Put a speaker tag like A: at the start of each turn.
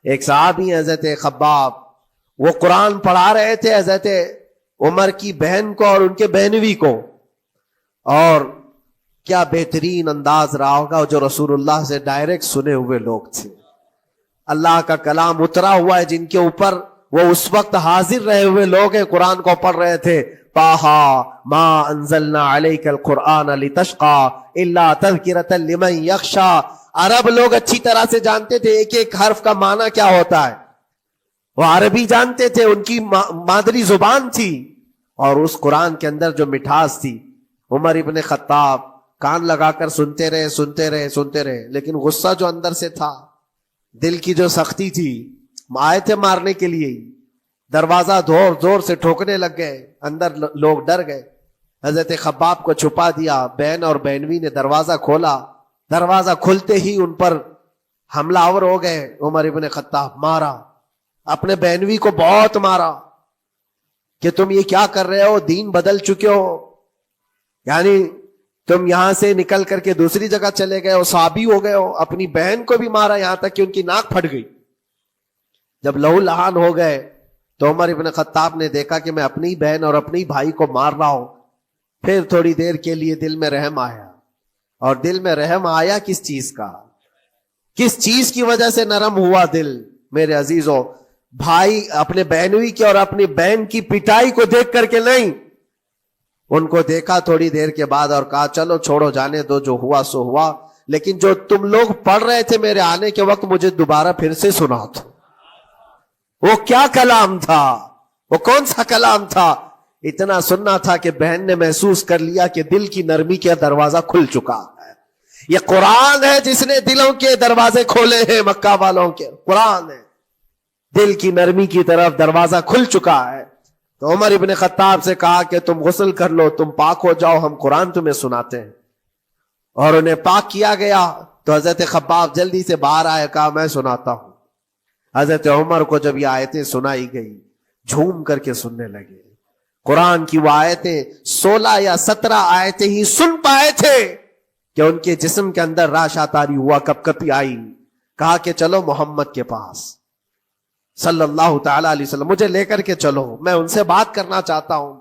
A: ایک صحابی حضرت خباب، وہ قرآن پڑھا رہے تھے حضرت عمر کی بہن کو اور ان کے بہنوی کو، اور کیا بہترین انداز رہا ہوگا، جو رسول اللہ سے ڈائریکٹ سنے ہوئے لوگ تھے، اللہ کا کلام اترا ہوا ہے جن کے اوپر، وہ اس وقت حاضر رہے ہوئے لوگ ہیں، قرآن کو پڑھ رہے تھے. طٰہٰ ما انزلنا علیک القرآن لتشقی الا تذکرۃ لمن یخشی. عرب لوگ اچھی طرح سے جانتے تھے ایک ایک حرف کا معنی کیا ہوتا ہے، وہ عربی جانتے تھے، ان کی مادری زبان تھی، اور اس قرآن کے اندر جو مٹھاس تھی. عمر ابن خطاب کان لگا کر سنتے رہے سنتے رہے سنتے رہے، لیکن غصہ جو اندر سے تھا، دل کی جو سختی تھی، آئے تھے مارنے کے لیے، دروازہ زور زور سے ٹھوکنے لگ گئے، اندر لوگ ڈر گئے. حضرت خباب کو چھپا دیا، بہن اور بہنوی نے دروازہ کھولا، دروازہ کھلتے ہی ان پر حملہ آور ہو گئے. عمر ابن خطاب مارا، اپنے بہنوی کو بہت مارا کہ تم یہ کیا کر رہے ہو، دین بدل چکے ہو، یعنی تم یہاں سے نکل کر کے دوسری جگہ چلے گئے ہو، صحابی ہو گئے ہو. اپنی بہن کو بھی مارا، یہاں تک کہ ان کی ناک پھٹ گئی. جب لہو لہان ہو گئے تو عمر ابن خطاب نے دیکھا کہ میں اپنی بہن اور اپنی بھائی کو مار رہا ہوں. پھر تھوڑی دیر کے لیے دل میں رحم آیا، اور دل میں رحم آیا کس چیز کا، کس چیز کی وجہ سے نرم ہوا دل میرے عزیزوں؟ بھائی اپنے بہنوی کی اور اپنی بہن کی پٹائی کو دیکھ کر کے نہیں، ان کو دیکھا تھوڑی دیر کے بعد اور کہا چلو چھوڑو جانے دو، جو ہوا سو ہوا، لیکن جو تم لوگ پڑھ رہے تھے میرے آنے کے وقت مجھے دوبارہ پھر سے سنا دو. وہ کیا کلام تھا، وہ کون سا کلام تھا؟ اتنا سننا تھا کہ بہن نے محسوس کر لیا کہ دل کی نرمی کا دروازہ کھل چکا ہے. یہ قرآن ہے جس نے دلوں کے دروازے کھولے ہیں، مکہ والوں کے قرآن ہے، دل کی نرمی کی طرف دروازہ کھل چکا ہے. تو عمر ابن خطاب سے کہا کہ تم غسل کر لو، تم پاک ہو جاؤ، ہم قرآن تمہیں سناتے ہیں. اور انہیں پاک کیا گیا. تو حضرت خباب جلدی سے باہر آئے، کہا میں سناتا ہوں. حضرت عمر کو جب یہ آیتیں سنائی گئی، جھوم کر کے سننے لگے. قرآن کی وہ آیتیں 16 یا 17 آیتیں ہی سن پائے تھے کہ ان کے جسم کے اندر راشا تاری ہوا، کپ کپی آئی. کہا کہ چلو محمد کے پاس صلی اللہ تعالی علیہ وسلم، مجھے لے کر کے چلو، میں ان سے بات کرنا چاہتا ہوں.